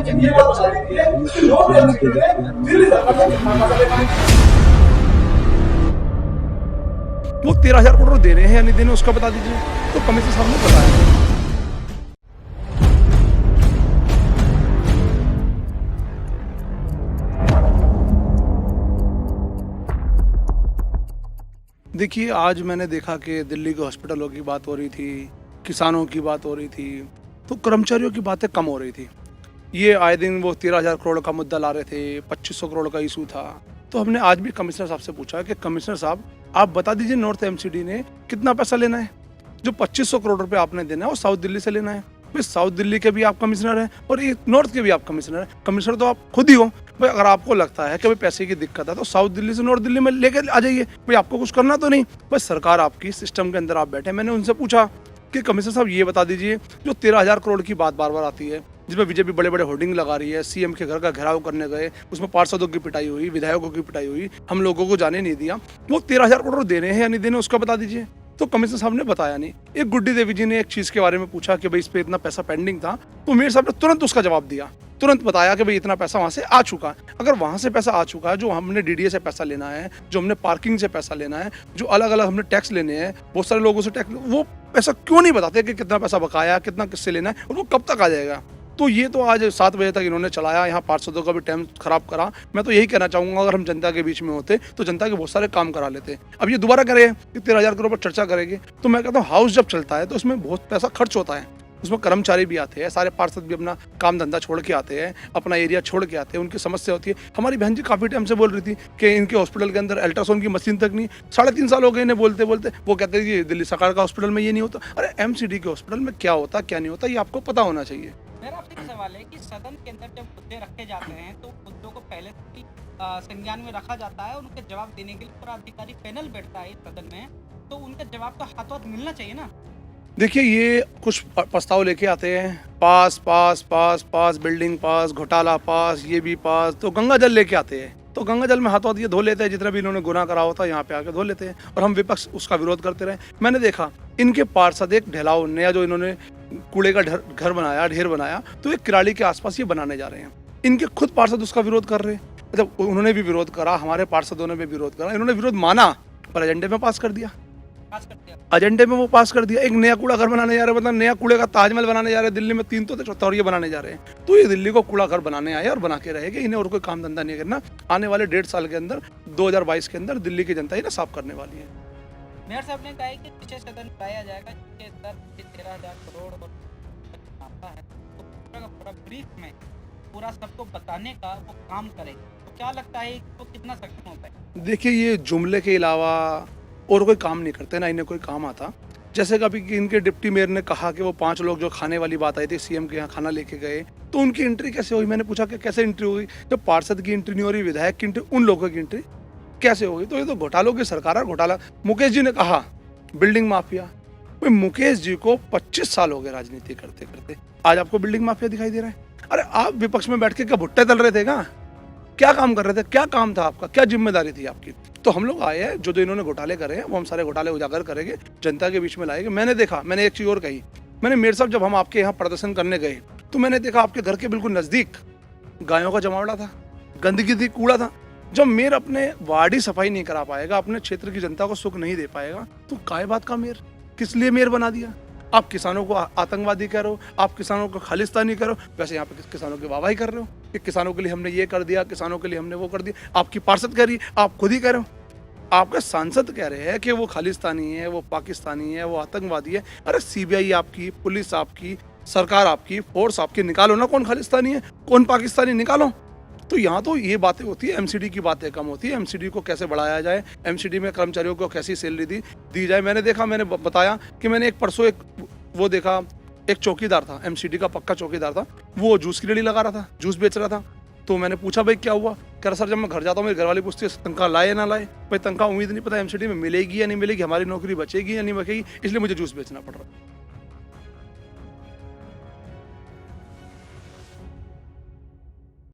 लेकिन ये बात बता दीजिए कि नॉर्थ एमसीडी में दिल्ली सरकार से कितना पैसा लेना है? वो 13,000 करोड़ दे रहे हैं या नहीं देने उसका बता दीजिए। तो कमिश्नर साहब ने बताया। देखिए, आज मैंने देखा कि दिल्ली के हॉस्पिटलों की बात हो रही थी, किसानों की बात हो रही थी, तो कर्मचारियों की बातें कम हो रही थी। ये आए दिन वो 13,000 करोड़ का मुद्दा ला रहे थे, 2500 करोड़ का इशू था। तो हमने आज भी कमिश्नर साहब से पूछा कि कमिश्नर साहब आप बता दीजिए नॉर्थ एमसीडी ने कितना पैसा लेना है? जो 2500 करोड़ रुपए आपने देना है वो साउथ दिल्ली से लेना है। भाई साउथ दिल्ली के भी आप कमिश्नर हैं और ये नॉर्थ के भी आप कमिश्नर हैं। कमिश्नर तो आप खुद ही हो। भाई अगर आपको लगता है कि भाई पैसे की दिक्कत है तो साउथ दिल्ली से नॉर्थ दिल्ली में लेके आ जाइए। भाई आपको कुछ करना तो नहीं, बस सरकार आपकी सिस्टम के अंदर आप बैठे। मैंने उनसे पूछा कि कमिश्नर साहब ये बता दीजिए जो 13,000 करोड़ की बात बार बार आती है, जिसमें बीजेपी बड़े बड़े होर्डिंग लगा रही है, सीएम के घर का घेराव करने गए, उसमें पार्षदों की पिटाई हुई, विधायकों की पिटाई हुई, हम लोगों को जाने नहीं दिया, वो 13,000 करोड़ देने हैं या नहीं देने उसका बता दीजिए। तो कमिश्नर साहब ने बताया नहीं। एक गुड्डी देवी जी ने एक चीज के बारे में पूछा कि भाई इस पे इतना पैसा पेंडिंग था, तो मेयर साहब ने तुरंत उसका जवाब दिया, तुरंत बताया कि भाई इतना पैसा वहां से आ चुका है। अगर वहां से पैसा आ चुका है, जो हमने डीडीए से पैसा लेना है, जो हमने पार्किंग से पैसा लेना है, जो अलग अलग हमने टैक्स लेने हैं, बहुत सारे लोगों से टैक्स, वो पैसा क्यों नहीं बताते कि कितना पैसा बकाया, कितना किससे लेना है और वो कब तक आ जाएगा? तो ये तो आज 7 बजे तक इन्होंने चलाया, यहाँ पार्षदों का भी टाइम खराब करा। मैं तो यही कहना चाहूंगा अगर हम जनता के बीच में होते तो जनता के बहुत सारे काम करा लेते। अब ये दोबारा करें कि 13,000 करोड़ पर चर्चा करेंगे, तो मैं कहता हूँ हाउस जब चलता है तो उसमें बहुत पैसा खर्च होता है, उसमें कर्मचारी भी आते हैं, सारे पार्षद भी अपना काम धंधा छोड़ के आते हैं, अपना एरिया छोड़ के आते हैं, उनकी समस्या होती है। हमारी बहन जी काफ़ी टाइम से बोल रही थी कि इनके हॉस्पिटल के अंदर अल्ट्रासाउंड की मशीन तक नहीं, 3.5 साल हो गए इन्हें बोलते बोलते। वो कहते हैं कि दिल्ली सरकार का हॉस्पिटल में ये नहीं होता। अरे एमसीडी के हॉस्पिटल में क्या होता क्या नहीं होता ये आपको पता होना चाहिए। मेरा आपसे एक सवाल है कि सदन के अंदर जब मुद्दे रखे जाते हैं तो मुद्दों को पहले से ही संज्ञान में रखा जाता है, उनके जवाब देने के लिए पूरा अधिकारी पैनल बैठता है इस सदन में, तो उनका जवाब तो हाथों हाथ मिलना चाहिए ना। देखिए, ये कुछ प्रस्ताव लेके आते हैं, पास पास पास पास, बिल्डिंग पास, घोटाला पास, ये भी पास, तो गंगा जल लेके आते हैं। तो गंगा जल में हाथों हाथ ये धो लेते हैं, जितना भी इन्होंने गुनाह करा होता है यहाँ पे आके धो लेते हैं, और हम विपक्ष उसका विरोध करते रहे। मैंने देखा इनके पार्षद एक ढेलाव नया जो इन्होंने कूड़े का घर बनाया, ढेर बनाया, तो एक किराड़ी के आसपास ये बनाने जा रहे हैं। इनके खुद पार्षद उसका विरोध कर रहे हैं। मतलब उन्होंने भी विरोध करा, हमारे पार्षदों ने भी विरोध करा, इन्होंने विरोध माना पर एजेंडे में पास कर दिया। एजेंडे में वो पास कर दिया। एक नया कूड़ा घर बनाने जा रहे हैं, मतलब नया कूड़े का ताजमहल बनाने जा रहे हैं। दिल्ली में 3 तो थे, चौथा और ये बनाने जा रहे हैं। तो ये दिल्ली को कूड़ा घर बनाने आए और बना के रहेंगे। इन्हें और कोई काम धंधा नहीं करना। आने वाले 1.5 साल के अंदर 2022 के अंदर दिल्ली की जनता इन्हें साफ करने वाली है। मेयर साहब ने कहा है कि विशेष सदन बुलाया जाएगा जिसके अंदर 13,000 करोड़ और आता है, तो पूरा का पूरा ब्रीफ में पूरा सबको बताने का वो काम करे। तो क्या लगता है वो कितना सक्षम होता है? देखिए, ये जुमले के अलावा और कोई काम नहीं करते, ना इन्हें कोई काम आता। जैसे कभी कि इनके डिप्टी मेयर ने कहा कि वो 5 लोग जो खाने वाली बात आई थी, सीएम के यहाँ खाना लेके गए, तो उनकी एंट्री कैसे हुई? मैंने पूछा कि कैसे एंट्री हुई? जब पार्षद की एंट्री नहीं हो रही, विधायक की एंट्री, उन लोगों की एंट्री कैसे होगी? तो ये तो घोटालों की सरकार है। घोटाला मुकेश जी ने कहा बिल्डिंग माफिया। भाई मुकेश जी को 25 साल हो गए राजनीति करते करते, आज आपको बिल्डिंग माफिया दिखाई दे रहा है? अरे आप विपक्ष में बैठ के क्या भुट्टे तल रहे थे? क्या काम कर रहे थे? क्या काम था आपका? क्या जिम्मेदारी थी आपकी? तो हम लोग आए हैं, जो इन्होंने घोटाले करे हैं वो हम सारे घोटाले उजागर करेंगे, जनता के बीच में लाएंगे। मैंने देखा, मैंने एक चीज और कही, मैंने मेयर साहब जब हम आपके यहाँ प्रदर्शन करने गए तो मैंने देखा आपके घर के बिल्कुल नजदीक गायों का जमावड़ा था, गंदगी थी, कूड़ा था। जब मेयर अपने वार्ड ही सफाई नहीं करा पाएगा, अपने क्षेत्र की जनता को सुख नहीं दे पाएगा, तो काय बात का मेयर? किस लिए मेयर बना दिया? आप किसानों को आतंकवादी कह रहे हो, आप किसानों को खालिस्तानी कह रहे हो, वैसे यहाँ पे किसानों की वाहवाही कर रहे हो कि किसानों के लिए हमने ये कर दिया, किसानों के लिए हमने वो कर दिया। आपकी पार्षद कह रही है, आप खुद ही कह रहे हो, आपके सांसद कह रहे हैं कि वो खालिस्तानी है, वो पाकिस्तानी है, वो आतंकवादी है। अरे सीबीआई आपकी, पुलिस आपकी, सरकार आपकी, फोर्स आपकी, निकालो ना कौन खालिस्तानी है, कौन पाकिस्तानी, निकालो। तो यहाँ तो ये बातें होती है, एमसीडी की बातें कम होती है। एमसीडी को कैसे बढ़ाया जाए, एमसीडी में कर्मचारियों को कैसी सैलरी दी जाए। मैंने देखा, मैंने बताया कि मैंने एक परसों वो देखा, एक चौकीदार था, एमसीडी का पक्का चौकीदार था, वो जूस की रेडी लगा रहा था, जूस बेच रहा था। तो मैंने पूछा भाई क्या हुआ? कह रहा सर जब मैं घर जाता हूँ मेरी घरवाली पूछती है तनख्वाह लाए ना लाए। भाई तनख्वाह उम्मीद नहीं, पता एमसीडी में मिलेगी या नहीं मिलेगी, हमारी नौकरी बचेगी या नहीं बचेगी, इसलिए मुझे जूस बेचना पड़ रहा है।